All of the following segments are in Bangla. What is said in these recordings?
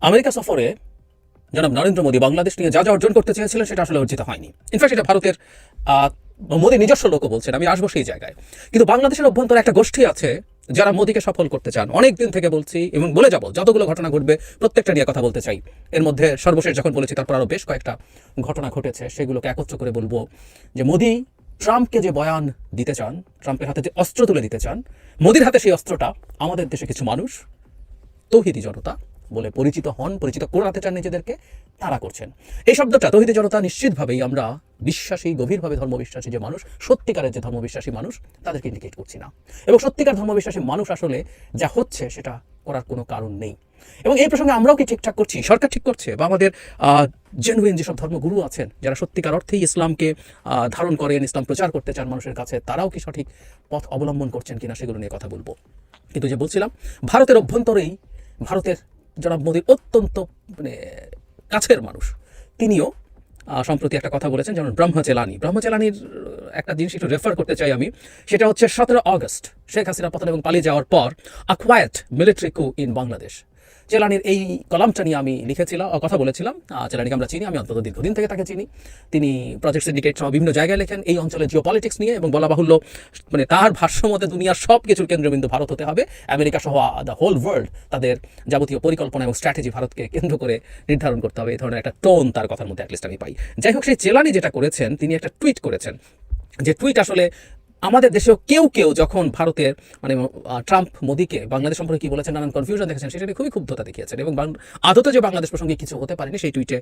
আমেরিকা সফরে জনাব নরেন্দ্র মোদী বাংলাদেশ নিয়ে যা যা অর্জন করতে চেয়েছিলেন সেটা আসলে অর্জিত হয়নি। ইনফ্যাক্ট এটা ভারতের মোদীর নিজস্ব লোকও বলছেন, আমি আসবো সেই জায়গায়। কিন্তু বাংলাদেশের অভ্যন্তরে একটা গোষ্ঠী আছে যারা মোদীকে সফল করতে চান। অনেক দিন থেকে বলছি এবং বলে যাব, যতগুলো ঘটনা ঘটবে প্রত্যেকটা নিয়ে কথা বলতে চাই। এর মধ্যে সর্বশেষ যখন বলেছি তারপর আরও বেশ কয়েকটা ঘটনা ঘটেছে, সেগুলোকে একত্র করে বলবো যে মোদী ট্রাম্পকে যে বয়ান দিতে চান, ট্রাম্পের হাতে যে অস্ত্র তুলে দিতে চান, মোদীর হাতে সেই অস্ত্রটা আমাদের দেশে কিছু মানুষ তৌহিদি জনতা বলে পরিচিত হন, পরিচিত করাতে চান নিজেদেরকে, তারা করছেন। এই শব্দটা তৌহিদি জনতা নিশ্চিতভাবেই আমরা বিশ্বাসী, গভীরভাবে ধর্মবিশ্বাসী যে মানুষ, সত্যিকারের যে ধর্মবিশ্বাসী মানুষ, তাদেরকে ইন্ডিকেট করছি না। এবং সত্যিকার ধর্মবিশ্বাসী মানুষ আসলে যা হচ্ছে সেটা করার কোনো কারণ নেই। এবং এই প্রসঙ্গে আমরাও কি ঠিকঠাক করছি, সরকার ঠিক করছে, বা আমাদের জেনুইন যেসব ধর্মগুরু আছেন যারা সত্যিকার অর্থেই ইসলামকে ধারণ করেন, ইসলাম প্রচার করতে চান মানুষের কাছে, তারাও কি সঠিক পথ অবলম্বন করছেন কিনা সেগুলো নিয়ে কথা বলবো। কিন্তু যে বলছিলাম, ভারতের অভ্যন্তরেই ভারতের জনাব মোদীর অত্যন্ত কাছের মানুষ তিনিও সম্প্রতি একটা কথা বলেছেন, যেমন ব্রহ্মচেলানির একটা জিনিস একটু রেফার করতে চাই আমি। সেটা হচ্ছে 17 আগস্ট শেখ হাসিনা পতন এবং পালিয়ে যাওয়ার পর আ কোয়াইট মিলিটারি কু ইন বাংলাদেশ। চেলানির এই কলামটা নিয়ে আমি লিখেছিলাম, কথা বলেছিলাম। চেলানিকে আমরা চিনি, আমি অন্তত দীর্ঘদিন থেকে তাকে চিনি। তিনি প্রজেক্ট সিন্ডিকেট সহ বিভিন্ন জায়গায় লেখেন এই অঞ্চলের জিওপলিটিক্স নিয়ে, এবং বলা বাহুল্য তার ভাষ্য মতে দুনিয়ার সব কিছুর কেন্দ্রবিন্দু ভারত হতে হবে। আমেরিকা সহ দ্য হোল ওয়ার্ল্ড তাদের যাবতীয় পরিকল্পনা এবং স্ট্র্যাটেজি ভারতকে কেন্দ্র করে নির্ধারণ করতে হবে, এই ধরনের একটা টোন তার কথার মধ্যে অ্যাটলিস্ট আমি পাই। যাই হোক, সেই চেলানি যেটা করেছেন, তিনি একটা টুইট করেছেন, যে টুইট আসলে আমাদের দেশেও কেউ কেউ যখন ভারতের ট্রাম্প মোদীকে বাংলাদেশ সম্পর্কে কি বলেছেন, নানান কনফিউশন দেখেছেন, সেটা খুবই ক্ষুব্ধতা দেখিয়েছেন। এবং আদতে যে বাংলাদেশ প্রসঙ্গে কিছু হতে পারেনি সেই টুইটে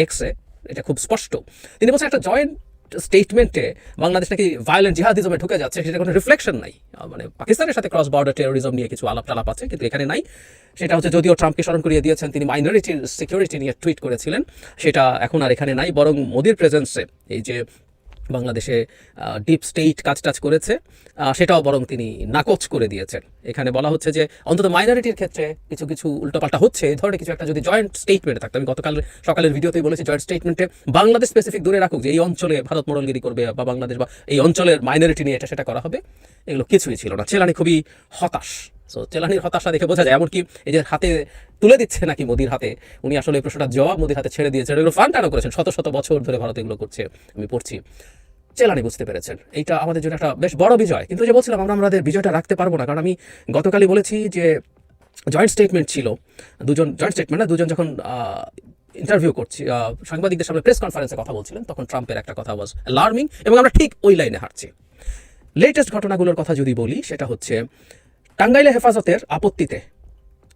এক্সে এটা খুব স্পষ্ট। তিনি বলছেন একটা জয়েন্ট স্টেটমেন্টে বাংলাদেশ নাকি ভায়োলেন্ট জিহাদিজমে ঢুকে যাচ্ছে, সেটা কোনো রিফ্লেকশন নাই। পাকিস্তানের সাথে ক্রস বর্ডার টেরোরিজম নিয়ে কিছু আলাপ টালাপ আছে, কিন্তু এখানে নাই। সেটা হচ্ছে, যদিও ট্রাম্পকে স্মরণ করিয়ে দিয়েছেন, তিনি মাইনরিটির সিকিউরিটি নিয়ে টুইট করেছিলেন, সেটা এখন আর এখানে নাই। বরং মোদির প্রেজেন্সে এই যে বাংলাদেশে ডিপ স্টেট কাজ করেছে, সেটাও বরং তিনি নাকচ করে দিয়েছেন। এখানে বলা হচ্ছে যে অন্তত মাইনরিটির ক্ষেত্রে কিছু কিছু উল্টোপাল্টা হচ্ছে, এই ধরনের কিছু একটা যদি জয়েন্ট স্টেটমেন্টে থাকতো, আমি গতকাল সকালের ভিডিওতেই বলেছি, জয়েন্ট স্টেটমেন্টে বাংলাদেশ স্পেসিফিক দূরে রাখুক যে এই অঞ্চলে ভারত মোড়লগিরি করবে বা বাংলাদেশ বা এই অঞ্চলের মাইনরিটি নিয়ে এটা সেটা করা হবে, এগুলো কিছুই ছিল না। চেলানি খুবই হতাশ। সো চেলানির হতাশা দেখে বোঝা যায়, এমনকি এই যে হাতে তুলে দিচ্ছে নাকি মোদির হাতে, উনি আসলে এই প্রশ্নটার জবাব মোদির হাতে ছেড়ে দিয়েছেন। এগুলো ফান্ডানো করেছেন, শত শত বছর ধরে ভারত এগুলো করছে, আমি পড়ছি। চেলানি বুঝতে পেরেছেন এইটা আমাদের জন্য একটা বেশ বড় বিজয়। কিন্তু যে বলছিলাম, আমরা আমাদের বিজয়টা রাখতে পারবো না, কারণ আমি গতকালই বলেছি যে জয়েন্ট স্টেটমেন্ট ছিল, দুজন যখন ইন্টারভিউ করছি, সাংবাদিকদের সামনে প্রেস কনফারেন্সে কথা বলছিলেন, তখন ট্রাম্পের একটা কথা ওয়াজ অ্যালার্মিং, এবং আমরা ঠিক ওই লাইনে হাঁটছি। লেটেস্ট ঘটনাগুলোর কথা যদি বলি, সেটা হচ্ছে টাঙ্গাইলে হেফাজতের আপত্তিতে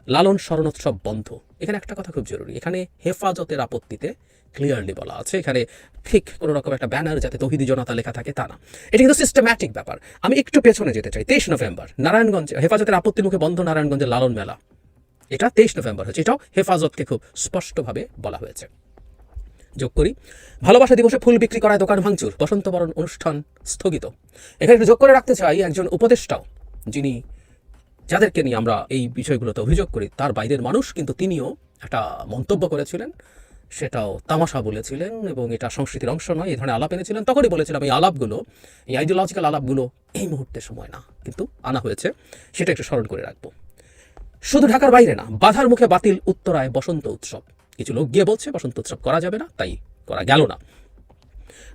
লালন স্মরণোৎসব বন্ধ। এখানে একটা কথা খুব জরুরি, এখানে হেফাজতের আপত্তিতে ক্লিয়ারলি বলা আছে, এখানে ঠিক কোনো রকম একটা ব্যানার যাতে তৌহিদি জনতা লেখা থাকে তা না, এটা কিন্তু সিস্টেম্যাটিক ব্যাপার। আমি একটু পেছনে যেতে চাই। 23 নভেম্বর নারায়ণগঞ্জে হেফাজতের আপত্তির মুখে বন্ধ নারায়ণগঞ্জের লালন মেলা, এটা 23 নভেম্বর হচ্ছে, এটাও হেফাজতকে খুব স্পষ্টভাবে বলা হয়েছে। যোগ করি, ভালোবাসা দিবসে ফুল বিক্রি করায় দোকান ভাঙচুর, বসন্ত বরণ অনুষ্ঠান স্থগিত। এখানে একটু যোগ করে রাখতে চাই, একজন উপদেষ্টাও, যিনি যাদেরকে নিয়ে আমরা এই বিষয়গুলোতে অভিযোগ করি তার বাইরের মানুষ, কিন্তু তিনিও একটা মন্তব্য করেছিলেন, সেটাও তামাশা বলেছিলেন, এবং এটা সংস্কৃতির অংশ নয়, এই ধরনের আলাপ এনেছিলেন। তখনই বলেছিলাম এই আলাপগুলো, এই আইডিওলজিক্যাল আলাপগুলো এই মুহূর্তে সময় না, কিন্তু আনা হয়েছে, সেটা একটু স্মরণ করে রাখবো। শুধু ঢাকার বাইরে না, বাধার মুখে বাতিল উত্তরায় বসন্ত উৎসব। কিছু লোক গিয়ে বলছে বসন্ত উৎসব করা যাবে না, তাই করা গেল না।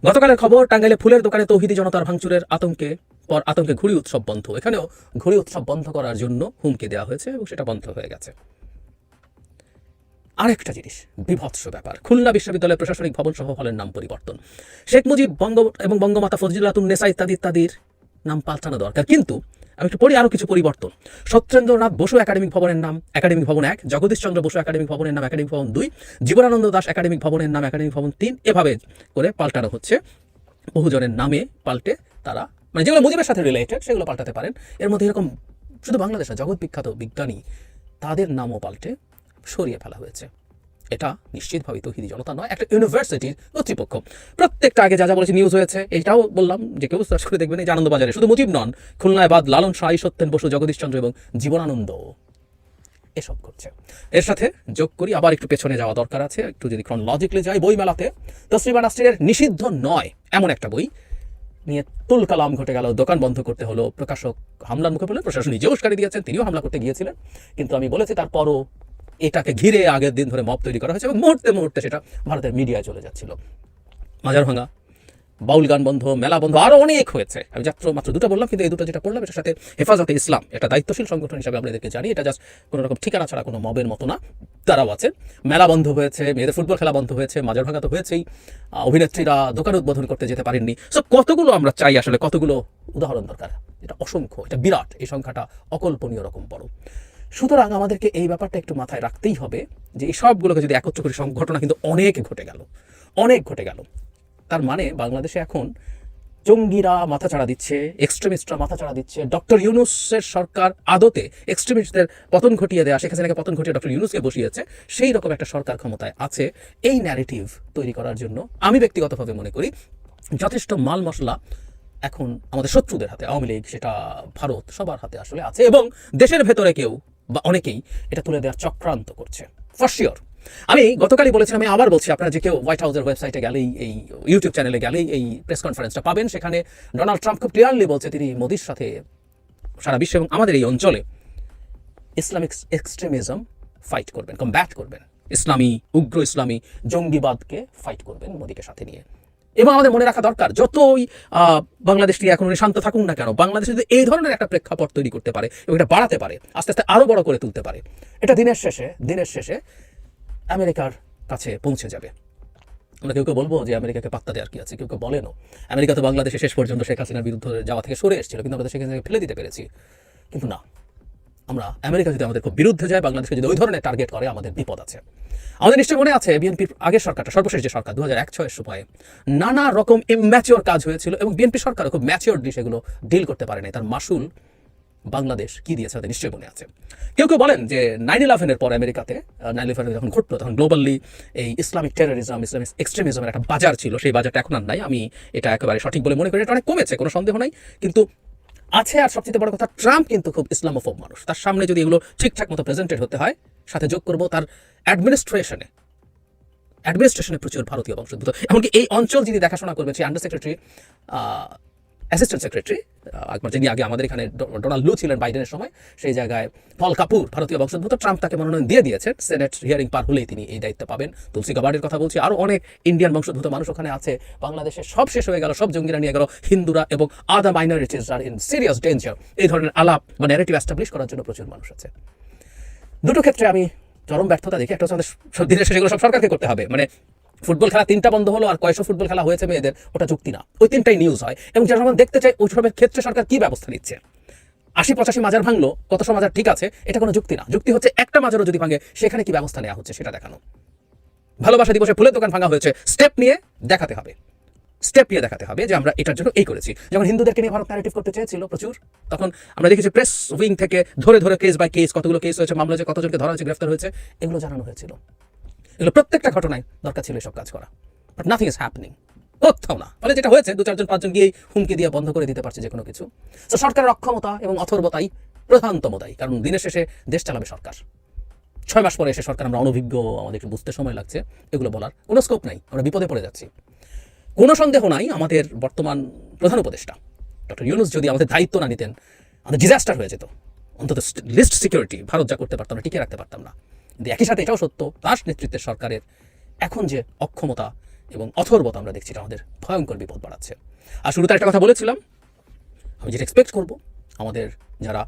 গতকালের খবর, টাঙ্গাইলে ফুলের দোকানে তৌহিদি জনতার ভাঙচুরের আতঙ্কে ঘুড়ি উৎসব বন্ধ। এখানেও ঘুড়ি উৎসব বন্ধ করার জন্য হুমকি দেওয়া হয়েছে, এবং সেটা বন্ধ হয়ে গেছে। আরেকটা জিনিস, বিভৎস ব্যাপার, খুলনা বিশ্ববিদ্যালয়ের প্রশাসনিক ভবন সহ হলের নাম পরিবর্তন। শেখ মুজিব এবং বঙ্গমাতা ফজিলাতুন্নেসা ইত্যাদির নাম পাল্টানো দরকার, কিন্তু আমি একটু পড়ি আরও কিছু পরিবর্তন। সত্যেন্দ্রনাথ বসু একাডেমিক ভবনের নাম একাডেমিক ভবন 1, জগদীশচন্দ্র বসু একাডেমিক ভবনের নাম একাডেমিক ভবন 2, জীবনানন্দ দাস একাডেমিক ভবনের নাম একাডেমিক ভবন 3, এভাবে করে পাল্টানো হচ্ছে। বহুজনের নামে পাল্টে তারা যেগুলো মুজিবের সাথে রিলেটেড সেগুলো পাল্টাতে পারেন। এর মধ্যে এরকম শুধু বাংলাদেশে জগৎ বিখ্যাত বিজ্ঞানী, তাদের নামও পাল্টে সরিয়ে ফেলা হয়েছে। এটা নিশ্চিতভাবে তৌহিদি জনতা নয়, একটা ইউনিভার্সিটির কর্তৃপক্ষ। প্রত্যেকটা আগে যা বলেছি নিউজ হয়েছে, এটাও বললাম যে কেউ সার্চ করে দেখবেন, এই আনন্দবাজারে শুধু মুজিব নন, খুলনায় বাদ লালন শাহী, সত্যেন বসু, জগদীশচন্দ্র এবং জীবনানন্দ এসব করছে। এর সাথে যোগ করি, আবার একটু পেছনে যাওয়া দরকার আছে, একটু যদি ক্রনোলজিক্যালি যাই, বইমেলাতে তসলিমা নাসরিনের নিষিদ্ধ নয় এমন একটা বই নিয়ে তুলকালাম ঘটে গেল, দোকান বন্ধ করতে হলো, প্রকাশক হামলার মুখে পড়লেন, প্রশাসন নিজেও উস্কানি দিয়েছেন, তিনিও হামলা করতে গিয়েছিলেন। কিন্তু আমি বলেছি তারপরও এটাকে ঘিরে আগের দিন ধরে মব তৈরি করা হয়েছে এবং মুহূর্তে মুহূর্তে সেটা ভারতের মিডিয়ায় চলে যাচ্ছিল। মাজার ভাঙা, বাউল গান বন্ধ, মেলা বন্ধ, আরও অনেক হয়েছে। আমি মাত্র দুটো বললাম, কিন্তু এই দুটো যেটা বললাম এটার সাথে হেফাজতে ইসলাম, এটা দায়িত্বশীল সংগঠন হিসাবে আমরা এদেরকে জানি। এটা জাস্ট কোনো রকম ঠিকানা ছাড়া কোনো মবের মতো না, তারাও আছে। মেলা বন্ধ হয়েছে, মেয়েদের ফুটবল খেলা বন্ধ হয়েছে, মাজার ভাঙা তো হয়েছেই, অভিনেত্রীরা দোকান উদ্বোধন করতে যেতে পারেননি। সো কতগুলো আমরা চাই আসলে, কতগুলো উদাহরণ দরকার। এটা অসংখ্য, এটা বিরাট, এই সংখ্যাটা অকল্পনীয় রকম বড়। সুতরাং আমাদেরকে এই ব্যাপারটা একটু মাথায় রাখতেই হবে যে এই সবগুলোকে যদি একত্র করি, ঘটনা কিন্তু অনেক ঘটে গেল, অনেক ঘটে গেল। তার মানে বাংলাদেশে এখন জঙ্গিরা মাথাচাড়া দিচ্ছে, এক্সট্রিমিস্টরা মাথাচাড়া দিচ্ছে। ডক্টর ইউনূসের সরকার আদতে এক্সট্রিমিস্টদের পতন ঘটিয়ে দেয়া, শেখ হাসিনাকে পতন ঘটিয়ে ডক্টর ইউনূসকে বসিয়েছে, সেই রকম একটা সরকার ক্ষমতায় আছে। এই ন্যারেটিভ তৈরি করার জন্য আমি ব্যক্তিগতভাবে মনে করি যথেষ্ট মাল মশলা এখন আমাদের শত্রুদের হাতে, আওয়ামী লীগ, সেটা ভারত, সবার হাতে আসলে আছে। এবং দেশের ভেতরে কেউ বা অনেকেই এটা তুলে দেওয়ার চক্রান্ত করছে, ফর শিওর। আমি গতকালই বলেছিলাম, আমি আবার বলছি, আপনারা যে কেউ হোয়াইট হাউসের ওয়েবসাইটে গেলেই, এই ইউটিউব চ্যানেলে গেলেই এই প্রেস কনফারেন্সটা পাবেন। সেখানে ডোনাল্ড ট্রাম্প খুব ক্লিয়ারলি বলছে তিনি মোদির সাথে সারা বিশ্ব এবং আমাদের এই অঞ্চলে ইসলামিক এক্সট্রিমিজম ফাইট করবেন, কমব্যাট করবেন, ইসলামী উগ্র ইসলামী জঙ্গিবাদকে ফাইট করবেন মোদিকে সাথে নিয়ে। এবং আমাদের মনে রাখা দরকার, যতই বাংলাদেশ নিয়ে এখন শান্ত থাকুন না কেন, বাংলাদেশ যদি এই ধরনের একটা প্রেক্ষাপট তৈরি করতে পারে এবং এটা বাড়াতে পারে, আস্তে আস্তে আরও বড় করে তুলতে পারে, এটা দিনের শেষে আমেরিকার কাছে পৌঁছে যাবে। আমরা কেউ কেউ বলবো যে আমেরিকাকে পাত্তা দেওয়ার কি আছে, কেউ কেউ বলেনও আমেরিকা তো বাংলাদেশে শেষ পর্যন্ত শেখ হাসিনার বিরুদ্ধে যাওয়া থেকে সরে এসেছিল, কিন্তু আমরা সেখানে ফেলে দিতে পেরেছি। কিন্তু না, আমরা আমেরিকা যদি আমাদের খুব বিরুদ্ধে যায়, বাংলাদেশকে যদি ওই ধরনের টার্গেট করে, আমাদের বিপদ আছে। আমাদের নিশ্চয়ই মনে আছে বিএনপির আগের সরকারটা, সর্বশেষ যে সরকার 2001-06 সময়ে নানা রকম ইম্যাচিওর কাজ হয়েছিল এবং বিএনপি সরকার খুব ম্যাচিওরলি সেগুলো ডিল করতে পারেনি। তার মাসুল বাংলাদেশ কি দিয়েছে আমাদের নিশ্চয়ই মনে আছে। কেউ কেউ বলেন যে 9/11-এর পর আমেরিকাতে 9/11 যখন ঘটলো, তখন গ্লোবালি এই ইসলামিক টেরোরিজম, ইসলামিক এক্সট্রিমিজমের একটা বাজার ছিল, সেই বাজারটা এখন আর নাই। আমি এটা একেবারে সঠিক বলে মনে করি, এটা অনেক কমেছে, কোনো সন্দেহ নাই, কিন্তু আছে। আর সবচেয়ে বড় কথা, ট্রাম্প কিন্তু খুব ইসলামোফোব মানুষ। তার সামনে যদি এগুলো ঠিকঠাক মতো প্রেজেন্টেড হতে হয়, সাথে যোগ করবো তার অ্যাডমিনিস্ট্রেশনে প্রচুর ভারতীয় বংশোদ্ভূত। এমনকি এই অঞ্চল যিনি দেখাশোনা করবেন, সেই আন্ডার সেক্রেটারি, অ্যাসিস্ট্যান্ট সেক্রেটারি, যিনি আগে আমাদের এখানে ডোনাল্ড লু ছিলেন বাইডেনের সময়, সেই জায়গায় পল কাপুর, ভারতীয় বংশোদ্ভূত। ট্রাম্প তাকে মনোনয়ন দিয়ে দিয়েছেন, সেনেট হিয়ারিং পার হলেই তিনি এই দায়িত্ব পাবেন। তুলসী গাবার্ডের কথা বলছি, আরও অনেক ইন্ডিয়ান বংশোদ্ভূত মানুষ ওখানে আছে। বাংলাদেশে সব শেষ হয়ে গেল, সব জঙ্গিরা নিয়ে গেল, হিন্দুরা এবং other minorities are in serious danger, এই ধরনের আলাপ বা ন্যারেটিভ এস্টাবলিশ করার জন্য প্রচুর মানুষ আছে। দুটো ক্ষেত্রে আমি চরম ব্যর্থতা দেখি। একটা হচ্ছে আমাদের দিনের শেষে এগুলো সব সরকারকে করতে হবে, মানে ফুটবল খেলা 3টা বন্ধ হলো আর কয়শো ফুটবল খেলা হয়েছে মেয়েদের, ওটা যুক্তি না। ওই 3টাই নিউজ হয় এবং যারা আমরা দেখতে চাই ওই সবের ক্ষেত্রে সরকার কি ব্যবস্থা নিচ্ছে। 80-85 মাজার ভাঙলো, কতশো মাজার ঠিক আছে, এটা কোনো যুক্তি না। যুক্তি হচ্ছে একটা মাজারও যদি ভাঙে, সেখানে কি ব্যবস্থা নেওয়া হচ্ছে সেটা দেখানো। ভালোবাসা দিবসে ফুলের দোকান ভাঙা হয়েছে, স্টেপ নিয়ে দেখাতে হবে যে আমরা এটার জন্য এই করেছি। যখন হিন্দুদেরকে নিয়ে ভারত ন্যারেটিভ করতে চেয়েছিল প্রচুর, তখন আমরা দেখেছি প্রেস উইং থেকে ধরে কেস বাই কেস, কতগুলো কেস হয়েছে, মামলা, যে কতজনকে ধরা হয়েছে, গ্রেফতার হয়েছে, এগুলো জানানো হয়েছিল। এগুলো প্রত্যেকটা ঘটনায় দরকার ছিল এসব কাজ করা, বাট নাথিং ইজ হ্যাপনিং, কোথাও না। ফলে যেটা হয়েছে, 2-4জন 5জন গিয়ে হুমকি দিয়ে বন্ধ করে দিতে পারছে যে কোনো কিছু। তো সরকারের অক্ষমতা এবং অথর্বতাই প্রধানতম দায়ী, কারণ দিনের শেষে দেশ চালাবে সরকার। 6 মাস পরে এসে সরকার আমরা অনভিজ্ঞ, আমাদের একটু বুঝতে সময় লাগছে, এগুলো বলার কোনো স্কোপ নাই, আমরা বিপদে পড়ে যাচ্ছি। কোনো সন্দেহ নাই, আমাদের বর্তমান প্রধান উপদেষ্টা ডক্টর ইউনূস যদি আমাদের দায়িত্ব না নিতেন, আমাদের ডিজাস্টার হয়ে যেত। অন্তত লিস্ট সিকিউরিটি ভারত যা করতে পারতাম না, টিকে রাখতে পারতাম না। কিন্তু একই সাথে এটাও সত্য, তার নেতৃত্বের সরকারের এখন যে অক্ষমতা এবং অথর্বতা আমরা দেখছি, এটা আমাদের ভয়ঙ্কর বিপদ বাড়াচ্ছে। আর শুরুতে একটা কথা বলেছিলাম, আমি যেটা এক্সপেক্ট করব, আমাদের যারা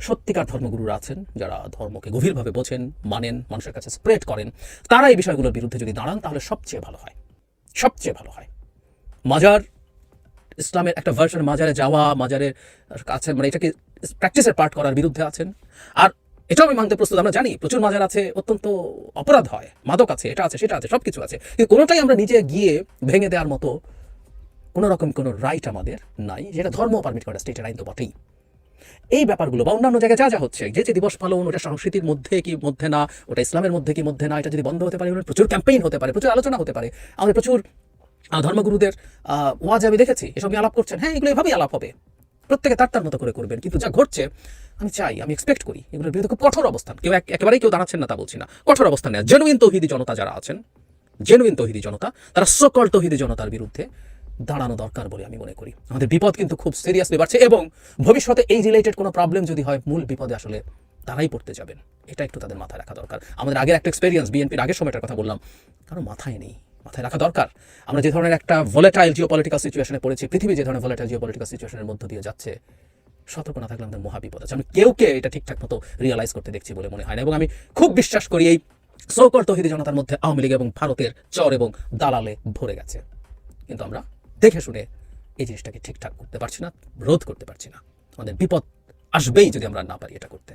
সত্যিকার ধর্মগুরুরা আছেন, যারা ধর্মকে গভীরভাবে বোঝেন, মানেন, মানুষের কাছে স্প্রেড করেন, তারা এই বিষয়গুলোর বিরুদ্ধে যদি দাঁড়ান, তাহলে সবচেয়ে ভালো হয়। মাজার, ইসলামের একটা ভার্সন, মাজারে যাওয়া, মাজারের কাছে, মানে এটাকে প্র্যাকটিসের পার্ট করার বিরুদ্ধে আছেন। আর এটাও আমি মানতে প্রস্তুত, আমরা জানি প্রচুর মাজার আছে, অত্যন্ত অপরাধ হয়, মাদক আছে, এটা আছে, সেটা আছে, সব কিছু আছে, কিন্তু কোনোটাই আমরা নিজে গিয়ে ভেঙে দেওয়ার মতো কোনো রকম কোনো রাইট আমাদের নাই, যেটা ধর্ম পারমিট করে, স্টেটের আইন তো বটেই। এই ব্যাপারগুলো বা অন্যান্য জায়গায় যা হচ্ছে, যে দিবস পালন, ওটা সংস্কৃতির মধ্যে কি মধ্যে না, ওটা ইসলামের মধ্যে কি মধ্যে না, এটা যদি বন্ধ হতে পারে, প্রচুর ক্যাম্পেইন হতে পারে, প্রচুর আলোচনা হতে পারে। আমাদের প্রচুর ধর্মগুরুদের ওয়াজ আমি দেখেছি, এসব নিয়ে আলাপ করছেন, হ্যাঁ, এগুলো এভাবেই আলাপ হবে, প্রত্যেকে তার মতো করে করবেন। কিন্তু যা ঘটছে, আমি এক্সপেক্ট করি এগুলোর বিরুদ্ধে খুব কঠোর অবস্থান, একেবারেই কেউ দাঁড়াচ্ছেন না তা বলছি না, কঠোর অবস্থান নেয়। জেনুইন তৌহিদি জনতা যারা আছেন, তারা সকল তৌহিদি জনতার বিরুদ্ধে দাঁড়ানো দরকার বলে আমি মনে করি। আমাদের বিপদ কিন্তু খুব সিরিয়াসলি বাড়ছে এবং ভবিষ্যতে এই রিলেটেড কোনো প্রবলেম যদি হয়, মূল বিপদে আসলে তারাই পড়তে যাবেন। এটা একটু তাদের মাথায় রাখা দরকার। আমাদের আগের একটা এক্সপেরিয়েন্স, বিএনপির আগের সময়টার কথা বললাম, কারণ মাথায় নেই, মাথায় রাখা দরকার। আমরা যে ধরনের একটা ভোলেটাইল জিওপলিটিক্যাল সিচুয়েশনে পড়েছি, পৃথিবী যে ধরনের ভোলেটাইল জিওপলিটিক্যাল সিচুয়েশনের মধ্য দিয়ে যাচ্ছে, সতর্ক না থাকলে আমাদের মহাবিপদ আছে। আমি কেউকে এটা ঠিকঠাক মতো রিয়েলাইজ করতে দেখছি বলে মনে হয় না, এবং আমি খুব বিশ্বাস করি এই সোকল তৌহিদি জনতার মধ্যে আওয়ামী লীগ এবং ভারতের চর এবং দালালে ভরে গেছে। কিন্তু আমরা দেখে শুনে এই জিনিসটাকে ঠিকঠাক করতে পারছি না, রোধ করতে পারছি না। আমাদের বিপদ আসবেই যদি আমরা না পারি এটা করতে।